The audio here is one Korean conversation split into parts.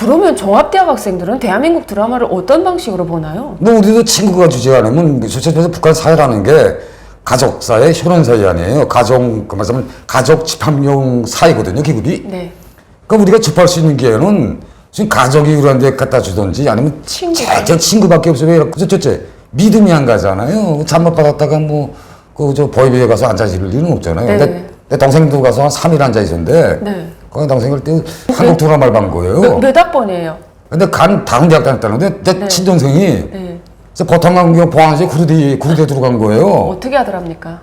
그러면 종합대학 학생들은 대한민국 드라마를 어떤 방식으로 보나요? 뭐 우리도 친구가 주지 않으면 솔직히 북한 사회라는 게 가족 사회, 혈연 사회 아니에요. 그 말하자면 가족 집합용 사회거든요, 기국이. 네. 그러니까 우리가 접할 수 있는 기회는 지금 가족이 우리한테 갖다 주든지 아니면 제 친구밖에 없어요. 그래서 첫째 믿음이 안 가잖아요. 잘못 받았다가 뭐 그 저 보이비에 가서 앉아 있을 일은 없잖아요. 네. 근데 내 동생도 가서 한 3일 앉아 있었는데 네. 거기 동생을 때 한국 드라마를 본 거예요. 몇 학번이에요? 근데 다른 대학 다녔다는데 내 네. 친동생이 네. 그래서 보통강경 보안시 구르대 들어간 거예요. 어떻게 하더랍니까?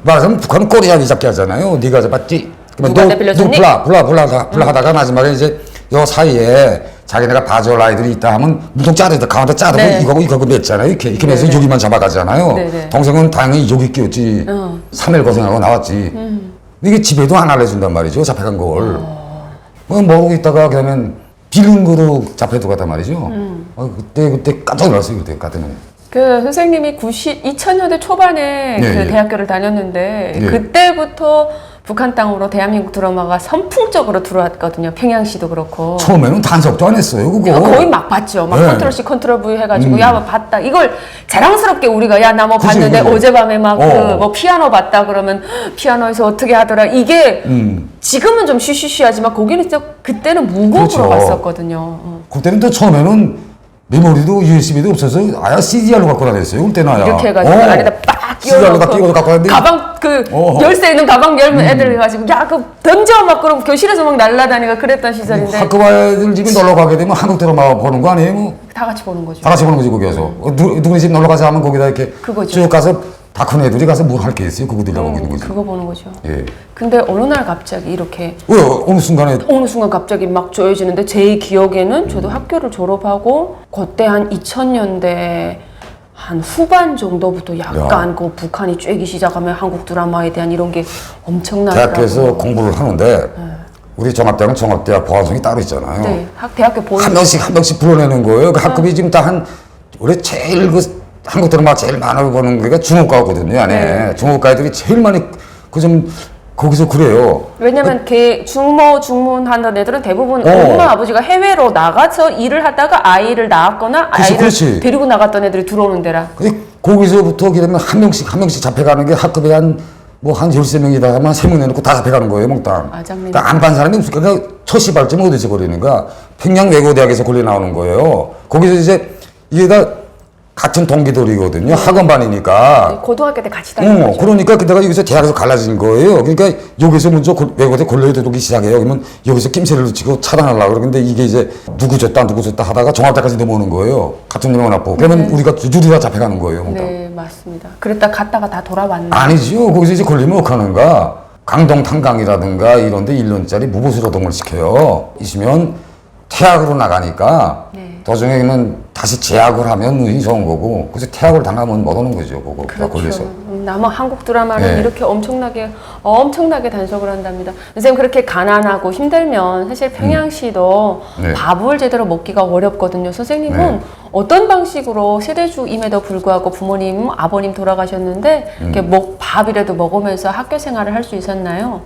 말하자면 북한은 꼬리자기 잡기 하잖아요. 네가 잡았지. 누가 내빌려줬니? 불하다가 마지막에 이제 요 사이에 자기네가 봐줄 아이들이 있다 하면 무통 짜르다 가운데 자르고 네. 이거고 맺잖아요. 이렇게 해서 네네. 여기만 잡아가잖아요. 네네. 동생은 당연히 여기 끼웠지. 3일 고생하고 나왔지. 근데 이게 집에도 안 알려준단 말이죠. 잡혀간 걸. 모르고 있다가 그러면 빌링으로 잡혀도 갔단 말이죠. 그때 깜짝 놀랐어요. 그때 같은 그 선생님이 2000년대 초반에 예, 그 예. 대학교를 다녔는데 예. 그때부터 북한 땅으로 대한민국 드라마가 선풍적으로 들어왔거든요. 평양시도 그렇고. 처음에는 단속도 안 했어요. 그거. 거의 막 봤죠. 막 네. 컨트롤 C, 컨트롤 V 해가지고 야, 뭐 봤다. 이걸 자랑스럽게 우리가 야, 나 뭐 그치, 봤는데 그치. 어젯밤에 막 그 어. 뭐 피아노 봤다 그러면 피아노에서 어떻게 하더라. 이게 지금은 좀 쉬쉬쉬하지만 거기는 진짜 그때는 무곡으로 그렇죠. 봤었거든요. 그때는 또 처음에는 메모리도 USB도 없어서 아예 CDR로 갖고 다녔어요. 그때는 아야. 이렇게 해가지고 안에다 빡 CDR로 다 끼워놓고 끼워서 갖고 다녔는데 가방 그 어허. 열쇠 있는 가방 열면 애들 해가지고 야 그 던져 막 그러고 교실에서 막 날라다니고 그랬던 시절인데 학교 아이들 집에 놀러 가게 되면 한국 드라마 보는 거 아니에요? 뭐. 다 같이 보는 거죠. 다 같이 보는 거지 거기서. 누구네 집 놀러 가서 하면 거기다 이렇게 그거죠. 쭉 가서 다 큰 애들이 가서 뭘 할 게 있어요? 그거 들려보고 있는 거지. 그거 보는 거죠. 예. 근데 어느 날 갑자기 이렇게 왜 어느 순간에 어느 순간 갑자기 막 조여지는데 제 기억에는 저도 학교를 졸업하고 그때 한 2000년대 한 후반 정도부터 약간 그 북한이 쬐기 시작하면 한국 드라마에 대한 이런 게 엄청나더라고요. 대학교에서 공부를 하는데 우리 종합대학은 종합대학 보안성이 따로 있잖아요. 네, 대학교 보는 한 명씩 불러내는 거예요. 그 학급이 지금 다 원래 제일 한국 드라마 제일 많이 보는 게 중국과거든요. 안에 네. 중국과 애들이 제일 많이 거기서 그래요. 왜냐면 중문 하는 애들은 대부분 엄마 아버지가 해외로 나가서 일을 하다가 아이를 낳았거나 아이를 그렇지. 데리고 나갔던 애들이 들어오는 데라. 근데 거기서부터 그러면 한 명씩 잡혀가는 게 학급에 한 13명이다가만 3명 내놓고 다 잡혀가는 거예요, 몽땅. 맞습니다. 그러니까 안 반 사람이 없으니까 그러니까 첫 시발점 어디서 걸리는가? 평양 외고대학에서 걸려 나오는 거예요. 거기서 이제 이게 다 같은 동기들이거든요. 학원반이니까. 고등학교 때 같이 다니는 거죠. 그러니까 그때가 여기서 대학에서 갈라진 거예요. 그러니까 여기서 먼저 외고대 걸려야 되기 시작해요. 그러면 여기서 낌새를 치고 차단하려고 그러는데 이게 이제 누구 줬다 하다가 종합대까지 넘어오는 거예요. 같은 놈을 납고. 그러면 우리가 줄이 다 잡혀가는 거예요. 네, 맞습니다. 그랬다 갔다가 다 돌아왔네. 아니죠. 거기서 이제 걸리면 어떡하는가. 강동 탄강이라든가 이런 데 1년짜리 무보수노동을 시켜요. 있으면 퇴학으로 나가니까 도중에는 다시 재학을 하면 운이 좋은 거고 그래서 퇴학을 당하면 못 오는 거죠. 그거 다 걸려서. 남아 한국 드라마는 이렇게 엄청나게 단속을 한답니다. 선생님 그렇게 가난하고 힘들면 사실 평양시도 밥을 제대로 먹기가 어렵거든요. 선생님은 어떤 방식으로 세대주임에도 불구하고 부모님, 아버님 돌아가셨는데 이렇게 밥이라도 먹으면서 학교 생활을 할 수 있었나요?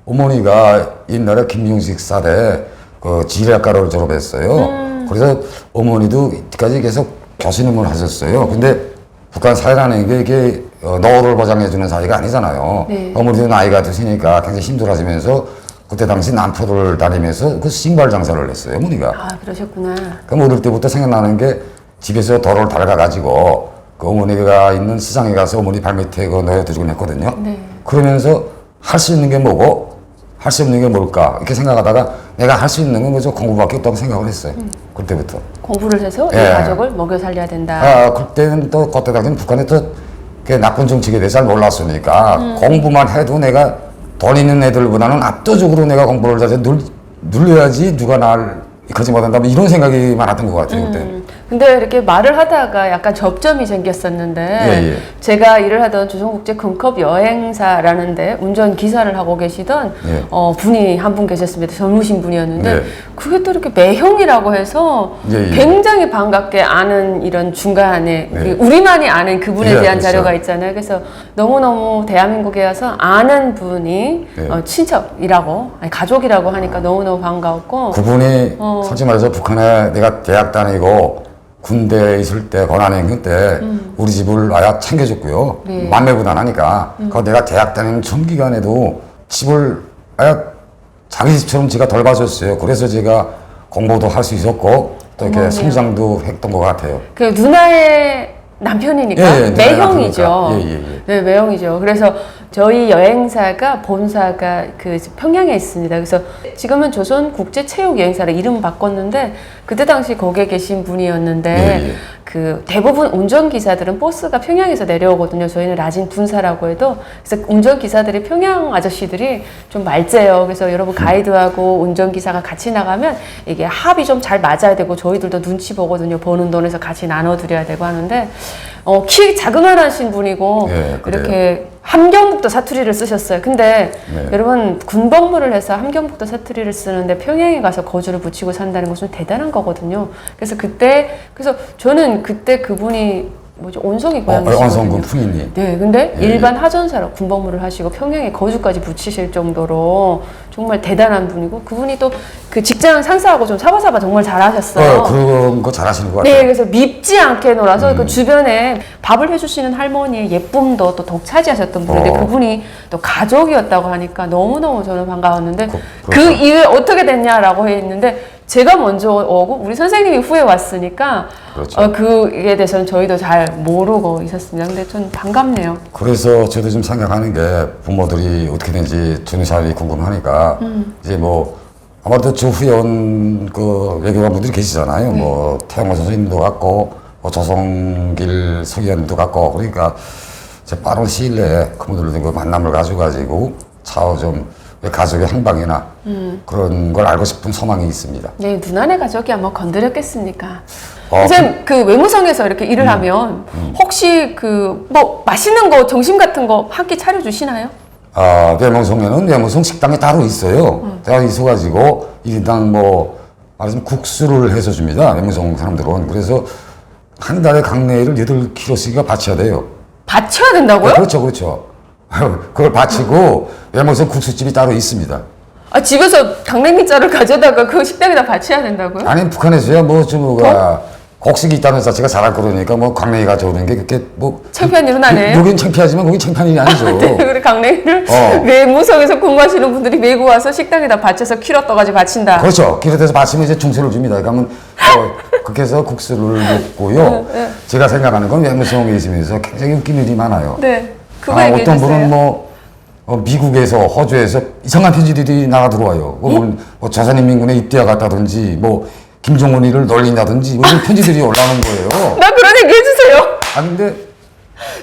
어머니가 옛날에 김용식 사대 그 지리학과를 졸업했어요. 그래서 어머니도 이때까지 계속 교수님을 하셨어요. 근데 북한 사회라는 게 이게 노후를 보장해주는 사회가 아니잖아요. 네. 어머니도 나이가 드시니까 굉장히 힘들어지면서 그때 당시 남포를 다니면서 그 신발 장사를 했어요, 어머니가. 아, 그러셨구나. 그럼 어릴 때부터 생각나는 게 집에서 도로를 닳아가지고 그 어머니가 있는 시장에 가서 어머니 발밑에 그 놓여드리곤 했거든요. 네. 그러면서 할 수 있는 게 뭐고 할 수 없는 게 뭘까 이렇게 생각하다가 내가 할 수 있는 건 그저 공부밖에 없다고 생각을 했어요. 그때부터. 공부를 해서 이 예. 가족을 먹여 살려야 된다. 그때는 또 그때 당시는 북한에 또 나쁜 정책에 대해서 잘 몰랐으니까 공부만 해도 내가 돈 있는 애들보다는 압도적으로 내가 공부를 잘해서 눌려야지 누가 날 이끌지 못한다 이런 생각이 많았던 것 같아요. 그때. 근데 이렇게 말을 하다가 약간 접점이 생겼었는데 제가 일을 하던 조선국제 금컵 여행사라는데 운전 기사를 하고 계시던 분이 한 분 계셨습니다. 젊으신 분이었는데 그게 또 이렇게 매형이라고 해서 굉장히 반갑게 아는 이런 중간에 우리만이 아는 그분에 대한 그렇죠. 자료가 있잖아요. 그래서 너무너무 대한민국에 와서 아는 분이 친척이라고 아니, 가족이라고 하니까 너무너무 반가웠고 그분이 솔직히 말해서 북한에 내가 대학 다니고 군대에 있을 때 권한행군 때 우리 집을 아야 챙겨줬고요. 네. 만매부단하니까 그 내가 대학 다니는 전 기간에도 집을 아야 자기 집처럼 제가 덜 봐줬어요. 그래서 제가 공부도 할 수 있었고 또 이렇게 성장도 했던 것 같아요. 그 누나의 남편이니까 예, 예, 매형이죠. 예, 예, 예. 네, 매형이죠. 그래서 저희 여행사가 본사가 그 평양에 있습니다. 그래서 지금은 조선국제체육여행사를 이름 바꿨는데 그때 당시 거기에 계신 분이었는데 예, 예. 그 대부분 운전기사들은 버스가 평양에서 내려오거든요. 저희는 라진 분사라고 해도 그래서 운전기사들이 평양 아저씨들이 좀 말재요. 그래서 여러분 가이드하고 운전기사가 같이 나가면 이게 합이 좀 잘 맞아야 되고 저희들도 눈치 보거든요. 버는 돈에서 같이 나눠드려야 되고 하는데 키 자그만하신 분이고 예, 그래요. 이렇게 함경북도 사투리를 쓰셨어요. 근데 네. 여러분 군복무를 해서 함경북도 사투리를 쓰는데 평양에 가서 거주를 붙이고 산다는 것은 대단한 거거든요. 그래서 저는 그때 그분이 뭐죠 온성이 고향이시거든요. 온성군 풍인이. 네, 근데 예, 일반 하전사로 군복무를 하시고 평양에 거주까지 붙이실 정도로 정말 대단한 분이고 그분이 또 그 직장 상사하고 좀 사바사바 정말 잘하셨어요. 그런 거 잘하시는 것 같아요. 네, 그래서 밉지 않게 놀아서 그 주변에 밥을 해주시는 할머니의 예쁨도 또 독차지하셨던 분인데 그분이 또 가족이었다고 하니까 너무너무 저는 반가웠는데 그 이후에 어떻게 됐냐라고 했는데 제가 먼저 오고 우리 선생님이 후에 왔으니까 그렇죠. 그에 대해서는 저희도 잘 모르고 있었습니다. 근데 전 반갑네요. 그래서 저도 좀 생각하는 게 부모들이 어떻게 되는지 전후사람이 궁금하니까 이제 뭐 아무래도 저 후에 온 그 외교관 분들이 계시잖아요. 뭐 태영호 선생님도 같고 뭐 조성길 서기관님도 같고 그러니까 이제 빠른 시일 내에 그분들도 그 만남을 가지고 차후 좀 가족의 행방이나 그런 걸 알고 싶은 소망이 있습니다. 네, 누나네 가족이 아마 건드렸겠습니까? 선생님, 그 외무성에서 이렇게 일을 하면 혹시 그 뭐 맛있는 거 점심 같은 거 한 끼 차려주시나요? 외무성에는 외무성 식당이 따로 있어요. 내가 있어가지고 1인당 뭐 말하자면 국수를 해서 줍니다. 외무성 사람들은. 그래서 한 달에 강내일을 8kg씩이가 바쳐야 돼요. 바쳐야 된다고요? 그렇죠, 그렇죠. 그걸 바치고 외무성 국수집이 따로 있습니다. 아, 집에서 강냉이자를 가져다가 그 식당에다 바쳐야 된다고요? 아니 북한에서야 뭐 뭐가 곡식이 있다면서 제가 잘할 거니까 뭐 강냉이 가져오는 게 그렇게 뭐 창피한 일은 안 해요? 여긴 창피하지만 거긴 창피한 일이 아니죠. 네, 그래 강냉이를 외무성에서 근무하시는 분들이 메고 와서 식당에다 바쳐서 키로 떠가지고 바친다. 그렇죠. 기름에서 바치면 이제 중세를 줍니다. 그러면 그렇게 해서 국수를 먹고요. 제가 생각하는 건 외무성에 있으면서 굉장히 웃긴 일이 많아요. 네, 그거 얘기해 어떤 주세요. 분은 뭐 미국에서 호주에서 이상한 편지들이 나가 들어와요. 뭐 조선인민군에 입대하 갔다든지 뭐 김정은이를 놀린다든지 뭐 이런 편지들이 올라오는 거예요. 나 그런 얘기 해주세요. 근데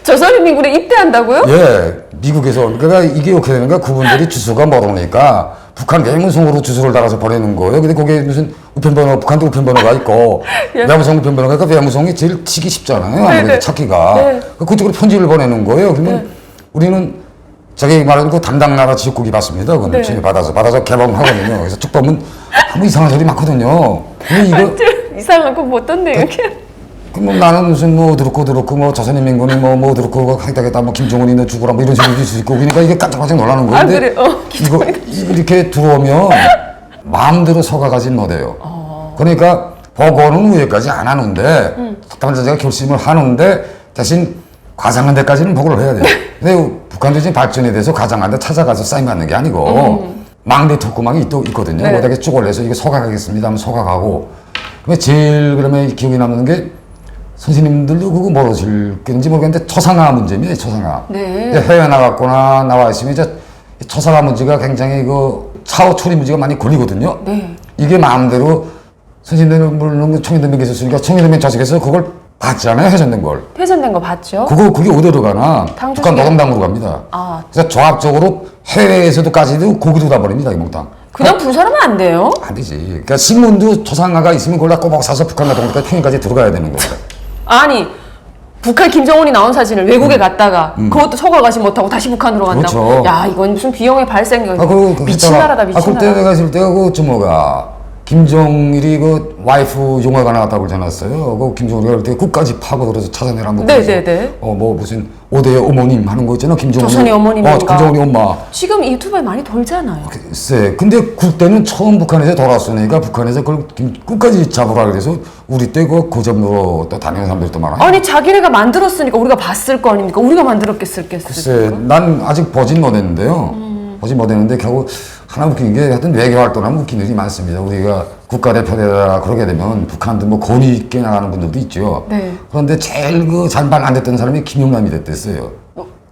조선인민군에 입대한다고요? 예, 미국에서 그러니까 이게 어떻게 되는가 그분들이 주소가 멀으니까 북한 외무성으로 주소를 달아서 보내는 거예요. 근데 거기에 무슨 우편번호, 북한도 우편번호가 있고 외무성 우편번호가 있고 외무성이 제일 치기 쉽잖아요. 아무래도 찾기가. 네. 그쪽으로 편지를 보내는 거예요. 그러면 우리는 자기 말하는 그 담당 나라 지역국이 받습니다. 그거는 네. 받아서 개봉하거든요. 그래서 쭉 보면 아무 이상한 소리 많거든요. 근데 이거 이상한 거 뭐 떴네 이렇게. 뭐 나는 무슨 뭐 들었고 뭐 조선인민군이 뭐 들었고 하겠다 뭐 김정은이 너 죽어라 뭐 이런 소리 들을 수 있고 그러니까 이게 깜짝깜짝 놀라는 거예요. 그래. 이거 이렇게 들어오면 마음대로 속아가진 못해요. 그러니까 보고는 후회까지 안 하는데 담당자가 결심을 하는데 대신 과장한 데까지는 보고를 해야 돼요. 근데 북한도 지금 발전에 대해서 과장한 데 찾아가서 사인 받는 게 아니고 망대 톡구망이 또 있거든요. 네. 거기다가 쭉 올려서 이거 소각하겠습니다 하면 소각하고 그러면 제일 그러면 기억에 남는 게 선생님들도 그거 모르실 건지 모르겠는데 초상화 문제입니다. 초상화. 네. 해외 나갔거나 나와 있으면 이제 초상화 문제가 굉장히 그 차후 처리 문제가 많이 걸리거든요. 네. 이게 마음대로 선생님들 물론 청해대면 계셨으니까 청해대면 좌석에서 그걸 받잖아요. 회전된 걸. 회전된 거 봤죠? 그게 어디로 가나 당주시계. 북한 노동당으로 갑니다. 그래서 조합적으로 해외에서도까지도 고기도 다 버립니다. 이 몽땅. 그냥 분사하면 안 돼요? 안 되지. 그러니까 신문도 초상화가 있으면 그걸 다 꼬박 사서 북한 같은 것까지 평양까지 들어가야 되는 거예요. 아니 북한 김정은이 나온 사진을 외국에 갔다가 그것도 소각하지 못하고 다시 북한으로 간다고. 그렇죠. 야 이건 무슨 비용의 발생이 그 미친 나라다 미친 그때 나라. 내가 있을 때가 그 뭐가 김정일이 그 와이프 용화가 나왔다고 그러지 않았어요? 그 김정일이 그때 끝까지 파고들어서 찾아내라 뭐. 네네네. 뭐 무슨 5대 어머님 하는 거 있잖아. 김정일. 조선의 어머님인가? 김정일이 엄마. 지금 유튜브에 많이 돌잖아요. 글쎄. 근데 그때는 처음 북한에서 돌아왔으니까 북한에서 그걸 끝까지 잡으라 그래서 우리 때 그 고점으로 또 다니는 사람들이 또 많아요. 아니 자기네가 만들었으니까 우리가 봤을 거 아닙니까? 우리가 만들었겠을까? 글쎄. 난 아직 보진 못했는데요. 보진 못했는데 결국 하나 웃긴 게 하여튼 외교 활동하면 웃긴 일이 많습니다. 우리가 국가대표되다 그러게 되면 북한도 뭐 권위 있게 나가는 분들도 있죠. 네. 그런데 제일 그 잔발 안 됐던 사람이 김용남이 됐댔어요.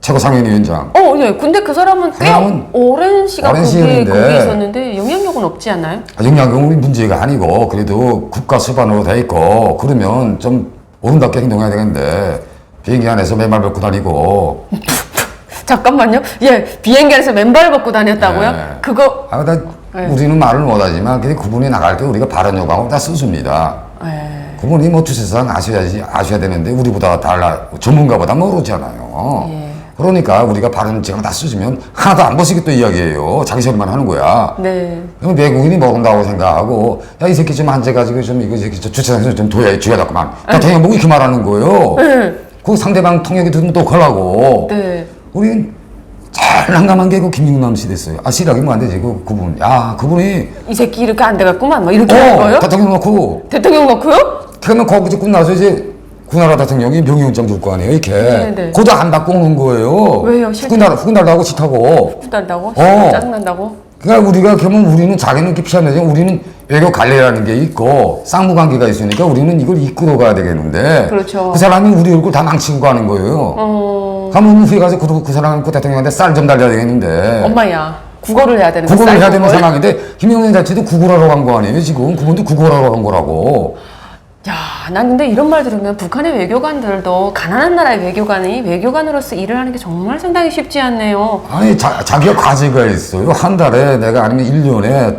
최고 상임위원장. 네. 근데 그 사람은 꽤 오랜 시간 거기에 있었는데 영향력은 없지 않나요? 영향력은 문제가 아니고 그래도 국가 수반으로 돼 있고 그러면 좀 어른답게 행동해야 되겠는데 비행기 안에서 맨발 벗고 다니고. 잠깐만요. 예, 비행기 안에서 맨발 벗고 다녔다고요? 네. 그거. 우리는 말을 못하지만 그분이 나갈 때 우리가 발언 요구하고 다 쓰습니다. 그분이 뭐 두세상 아셔야 되는데 우리보다 전문가보다 모르잖아요. 그러니까 우리가 발언 지금 다 쓰시면 하나도 안 보시겠다 이야기예요. 자기 소리만 하는 거야. 네. 그럼 외국인이 모른다고 생각하고 야 이 새끼 좀 앉아가지고 좀 이거 새끼 주차장에서 좀 둬야 주야겠구만. 대통령 보고 이렇게 말하는 거예요. 그 상대방 통역이 들으면 또 하려고. 네. 우리는 제일 난감한 게 그 김용남 씨 됐어요. 씨라기 뭐 안 되지 그분. 야 그분이 이 새끼 이렇게 안 돼갔구만 막 이렇게 하는 거예요? 대통령 놓고. 대통령 놓고요? 그러면 거기서 끝나서 이제 군나라 대통령이 명예훈장 줄 거 아니에요, 이렇게. 네네. 그것도 안 받고 오는 거예요. 왜요? 후끈달다고 짓하고. 후달다고? 어. 짜증난다고? 그러니까 우리가 그러면 우리는 자기는 이렇게 피하면서 우리는 외교 관례라는 게 있고 쌍무관계가 있으니까 우리는 이걸 이끌어 가야 되겠는데. 그렇죠. 그 사람이 우리 얼굴 다 망치고 가는 거예요. 가면 후에 가서 그 사람 그 대통령한테 쌀 좀 달려야 되겠는데. 엄마야. 국어를 해야 되는 거. 국어를 해야 되는 상황인데 김영민 자체도 국어하러 간 거 아니에요, 지금. 그분도 국어하러 간 거라고. 야, 난 근데 이런 말 들으면 북한의 외교관들도 가난한 나라의 외교관이 외교관으로서 일을 하는 게 정말 상당히 쉽지 않네요. 아니 자기가 과제가 있어요. 한 달에 내가 아니면 1년에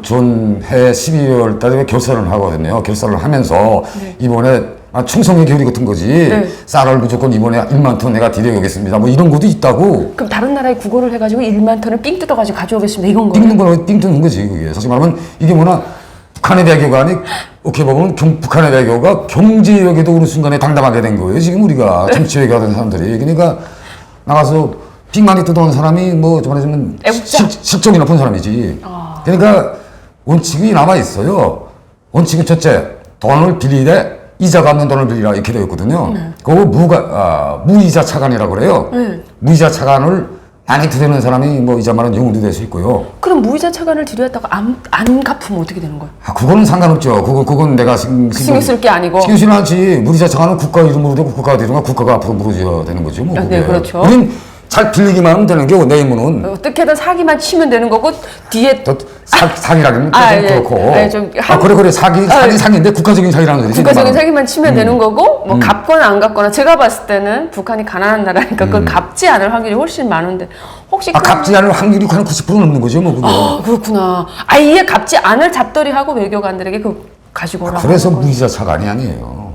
전해 12월 달에 결산을 하거든요. 결산을 하면서 이번에 충성의 교리 같은 거지. 네. 쌀을 무조건 이번에 1만 톤 내가 드려오겠습니다. 뭐 이런 것도 있다고. 그럼 다른 나라에 국어를 해가지고 1만 톤을 삥 뜯어가지고 가져오겠습니다. 이건 거예요? 삥 뜯는 거지 그게. 사실 말하면 이게 뭐나 북한의 외교관이 어떻게 보면 북한의 외교가 경제력에도 어느 순간에 당담하게 된 거예요. 지금 우리가 정치 외교하던 사람들이. 그러니까 나가서 빅만이 뜯어온 사람이 뭐 말하자면 실적이 높은 사람이지. 그러니까 원칙이 남아 있어요. 원칙은 첫째, 돈을 빌리되 이자가 없는 돈을 빌리라 이렇게 되어 있거든요. 그거 무이자 차관이라고 그래요. 무이자 차관을 많이 드리는 사람이 뭐 이자 말은 영웅도 될 수 있고요. 그럼 무이자 차관을 드렸다가 안 갚으면 어떻게 되는 거예요? 그거는 상관없죠. 그건 내가 신경 쓸 게 아니고. 신경 쓰지 않지. 무이자 차관은 국가 이름으로 되고 국가가 되든가 국가가 앞으로 물어줘야 되는 거죠. 뭐. 네, 그렇죠. 우린 잘 빌리기만 하면 되는 게 내 임무는. 어떻게든 사기만 치면 되는 거고 뒤에 또 사기라기는 좀 그렇고. 그래 사기인데 국가적인 사기라는 거지. 국가적인 사기만 치면 되는 거고 뭐 갚거나 안 갚거나 제가 봤을 때는 북한이 가난한 나라니까 그걸 갚지 않을 확률이 훨씬 많은데 혹시 갚지 않을 확률이 한 90% 넘는 거죠, 뭐 그게. 그렇구나. 아예 갚지 않을 잡더리하고 외교관들에게 그 가지고 오라고. 그래서 무이자 차관이 아니에요.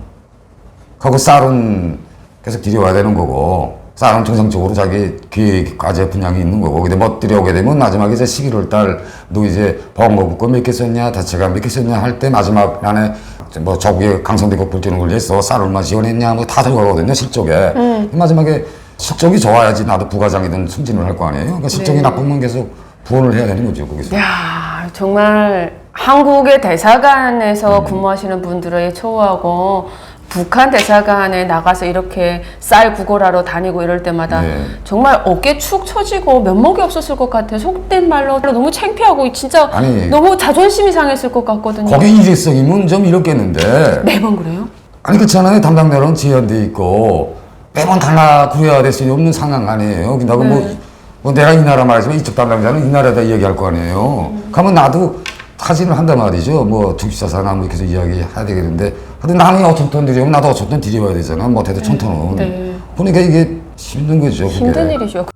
하고 쌀은 계속 들여와야 되는 거고. 쌀은 정상적으로 자기 기획 과제 분량이 있는 거고. 근데 못 들여오게 되면 마지막에 이제 11월 달 너 이제 보건복구 몇 개 썼냐, 대체가 몇 개 썼냐 할 때 마지막 안에 뭐 저국에 강성대국 불지는 걸 위해서 쌀 얼마 지원했냐 뭐 다 들어가거든요, 실적에. 마지막에 실적이 좋아야지 나도 부과장이든 승진을 할 거 아니에요. 그러니까 실적이 나쁘면 계속 부원을 해야 되는 거죠, 거기서. 야, 정말 한국의 대사관에서 근무하시는 분들의 처우하고 북한 대사관에 나가서 이렇게 쌀 구걸하러 다니고 이럴 때마다 정말 어깨 축 처지고 면목이 없었을 것 같아요. 속된 말로 너무 창피하고 진짜 너무 자존심이 상했을 것 같거든요. 거기 일회성이면 좀 이렇겠는데 매번 그래요? 아니 그렇잖아요. 담당자는 제한돼 있고 매번 달라 구해야 될 수 없는 상황 아니에요. 그러고 뭐 내가 이 나라 말이지만 이쪽 담당자는 이 나라에다 이야기할 거 아니에요. 그러면 나도 타진을 한단 말이죠. 뭐 주식자산이나 뭐 이렇게 해서 이야기해야 되겠는데 근데 나는 5천 톤 들여오면 나도 5천 톤 들여와야 되잖아. 못해도 1,000톤은. 그러니까 이게 힘든 거죠. 힘든 일이죠.